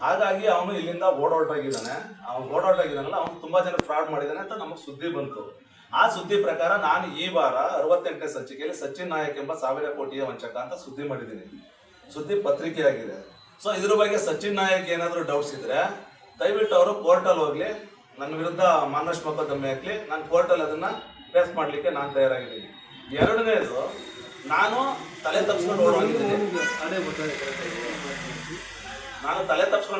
ಹಾಗಾಗಿ ಅವನು ಇಲ್ಲಿಂದ ಓಡಾಟಾಗಿದ್ದಾನೆ. ಅವನು ತುಂಬಾ ಜನ ಫ್ರಾಡ್ ಮಾಡಿದ್ದಾನೆ ಅಂತ ನಮಗೆ ಸುದ್ದಿ ಬಂತು. ಆ ಸುದ್ದಿ ಪ್ರಕಾರ ನಾನು ಈ ವಾರ 68ನೇ ಸಂಚಿಕೆಯಲ್ಲಿ ಸಚಿನ್ ನಾಯಕ್ ಎಂಬ 1000 ಕೋಟಿಯ ವಂಚಕ ಅಂತ ಸುದ್ದಿ ಮಾಡಿದ್ದೀನಿ. ಸುದ್ದಿ ಪತ್ರಿಕೆಯಾಗಿದೆ. ಸೊ ಇದ್ರ ಬಗ್ಗೆ ಸಚಿನ್ ನಾಯಕ್ ಏನಾದರೂ ಡೌಟ್ಸ್ ಇದ್ರೆ ದಯವಿಟ್ಟು ಅವರು ಕೋರ್ಟಲ್ಲಿ ಹೋಗ್ಲಿ, ನನ್ನ ವಿರುದ್ಧ ಮಾನನಷ್ಟ ಮೊಕದ್ದಮೆ ಹಾಕ್ಲಿ. ನಾನು ಕೋರ್ಟಲ್ಲಿ ಅದನ್ನ ಫೇಸ್ ಮಾಡ್ಲಿಕ್ಕೆ ನಾನು ತಯಾರಾಗಿದ್ದೀನಿ. ಎರಡನೇದು, ನಾನು ತಲೆ ತಪ್ಪಿಸ್ಕೊಂಡು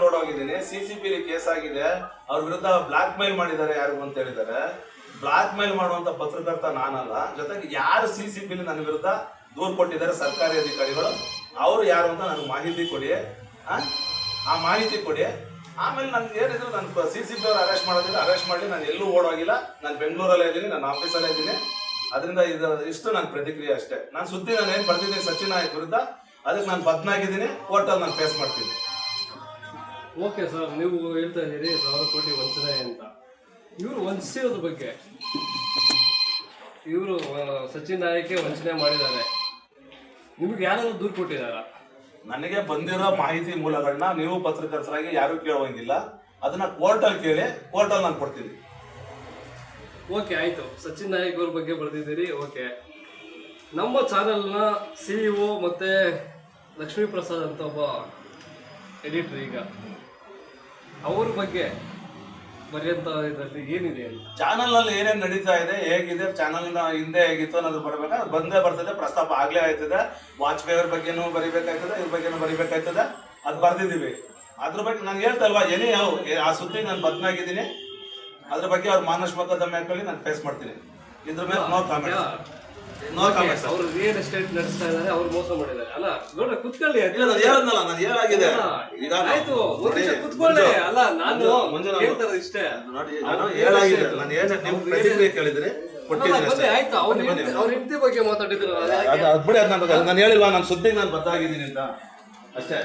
ಓಡೋಗಿದ್ದೀನಿ. CCP ಕೇಸ್ ಆಗಿದೆ. ಅವ್ರ ವಿರುದ್ಧ ಬ್ಲಾಕ್ ಮೇಲ್ ಮಾಡಿದ್ದಾರೆ ಯಾರಿಗೂ ಅಂತ ಹೇಳಿದ್ದಾರೆ. ಬ್ಲಾಕ್ ಮೇಲ್ ಮಾಡುವಂತ ಪತ್ರಕರ್ತ ನಾನಲ್ಲ. ಜೊತೆಗೆ ಯಾರು CCP ನನ್ನ ವಿರುದ್ಧ ದೂರು ಕೊಟ್ಟಿದ್ದಾರೆ ಸರ್ಕಾರಿ ಅಧಿಕಾರಿಗಳು, ಅವರು ಯಾರು ಅಂತ ನನಗೆ ಮಾಹಿತಿ ಕೊಡಿ. ಆ ಮಾಹಿತಿ ಕೊಡಿ. ಆಮೇಲೆ ನನ್ಗೆ ಏನಿದ್ರು ನಾನು CCP ಅವ್ರು ಅರೆಸ್ಟ್ ಮಾಡೋದಿಲ್ಲ, ಅರೆಸ್ಟ್ ಮಾಡಿ. ನಾನು ಎಲ್ಲೂ ಓಡೋಗಿಲ್ಲ. ನಾನು ಬೆಂಗಳೂರಲ್ಲೇ ಇದ್ದೀನಿ, ನನ್ನ ಆಫೀಸಲ್ಲೇ ಇದ್ದೀನಿ. ಅದರಿಂದ ಇಷ್ಟು ನನ್ನ ಪ್ರತಿಕ್ರಿಯೆ ಅಷ್ಟೇ. ನಾನು ಸುದ್ದಿ ನಾನು ಏನು ಬರ್ತಿದ್ದೀನಿ ಸಚಿನ್ ನಾಯಕ್ ವಿರುದ್ಧ, ಅದಕ್ಕೆ ನಾನು ಬದ್ನಾಗಿದ್ದೀನಿ. ಕೋರ್ಟಲ್ಲಿ ನಾನು ಫೇಸ್ ಮಾಡ್ತೀನಿ. ಓಕೆ ಸರ್, ನೀವು ಹೇಳ್ತಾ ಇದ್ದೀರಿ 1000 ಕೋಟಿ ವಂಚನೆ ಅಂತ. ಇವರು ವಂಚಿಸಿರೋದ್ರ ಬಗ್ಗೆ, ಇವರು ಸಚಿನ್ ನಾಯಕ್ಕೆ ವಂಚನೆ ಮಾಡಿದ್ದಾರೆ, ನಿಮ್ಗೆ ಯಾರಾದ್ರೂ ದೂರು ಕೊಟ್ಟಿದ್ದಾರಾ? ನನಗೆ ಬಂದಿರೋ ಮಾಹಿತಿ ಮೂಲಗಳನ್ನ ನೀವು ಪತ್ರಕರ್ತರಾಗಿ ಯಾರು ಕೇಳುವಂಗಿಲ್ಲ. ಅದನ್ನ ಕೋರ್ಟಲ್ಲಿ ಕೇಳಿ, ಕೋರ್ಟಲ್ಲಿ ನಾನು ಕೊಡ್ತೀನಿ. ಓಕೆ, ಆಯ್ತು. ಸಚಿನ್ ನಾಯಕ್ ಅವ್ರ ಬಗ್ಗೆ ಬರೆದಿದ್ದೀರಿ. ಓಕೆ, ನಮ್ಮ ಚಾನೆಲ್ನ CEO ಮತ್ತೆ ಲಕ್ಷ್ಮೀ ಪ್ರಸಾದ್ ಅಂತ ಒಬ್ಬ ಎಡಿಟರ್, ಈಗ ಅವ್ರ ಬಗ್ಗೆ ಬರೆಯಂತ ಇದರಲ್ಲಿ ಏನಿದೆ ಅಂತ ಚಾನಲ್ ನಲ್ಲಿ ಏನೇನು ನಡೀತಾ ಇದೆ, ಹೇಗಿದೆ, ಚಾನಲ್ ಹಿಂದೆ ಹೇಗಿತ್ತು ಅನ್ನೋದು ಬರ್ಬೇಕಾದ್ರೆ ಬಂದೇ ಬರ್ತದೆ. ಪ್ರಸ್ತಾಪ ಆಗ್ಲೇ ಆಯ್ತದೆ. ವಾಜಪೇಯಿ ಅವ್ರ ಬಗ್ಗೆನೂ ಬರಿಬೇಕಾಯ್ತದೆ, ಇವ್ರ ಬಗ್ಗೆನೂ ಬರಿಬೇಕಾಯ್ತದೆ. ಅದು ಬರ್ದಿದ್ದೀವಿ. ಅದ್ರ ಬಗ್ಗೆ ನಾನು ಹೇಳ್ತಲ್ವಾ, ಏನೇ ಆ ಸುದ್ದಿ ನಾನು ಬದ್ನಾಗಿದ್ದೀನಿ. ಅದ್ರ ಬಗ್ಗೆ ಅವ್ರ ಮಾನನಷ್ಟ ಮೊಕದ್ದಮೆ ಹಾಕೊಳ್ಳಿ, ನಾನು ಫೇಸ್ ಮಾಡ್ತೀನಿ. ಇದ್ರ ಮೇಲೆ ನೋ ಕಾಮೆಂಟ್. ಅವರು ರಿಯಲ್ ಎಸ್ಟೇಟ್ ನಡೆಸ್ತಾ ಇದ್ದಾರೆ, ಅವ್ರು ಮೋಸ ಮಾಡಿದ್ದಾರೆ ಅಲ್ಲ. ನೋಡ್ರಿ, ಕುತ್ಕೊಳ್ಳಿ. ಹೇಳದ್ನಲ್ಲ, ನಾನು ಹೇಳಾಗಿದೆ. ಆಯ್ತು, ಕುತ್ಕೊಳ್ಳಿ. ಅಲ್ಲ, ನಾನು ಹೇಳ್ತಾರೆ ಇಷ್ಟೇ. ನಾನು ಹೇಳಾಗಿದೆ. ನಾನು ನೀವು ಪ್ರತಿಕ್ರಿಯೆ ಕೇಳಿದ್ರೆ ಕೊಟ್ಟಿದ್ದೀನಿ. ಆಯ್ತು, ಅವ್ರ ಹೆಂಡತಿ ಬಗ್ಗೆ ಮಾತಾಡಿದ್ರು. ಬಿಡಿ, ನಾನು ಹೇಳಿಲ್ವಾ ನಾನು ಸುದ್ದಿಗೆ ನಾನು ಬದ್ದಾಗಿದ್ದೀನಿ ಅಂತ ಅಷ್ಟೇ.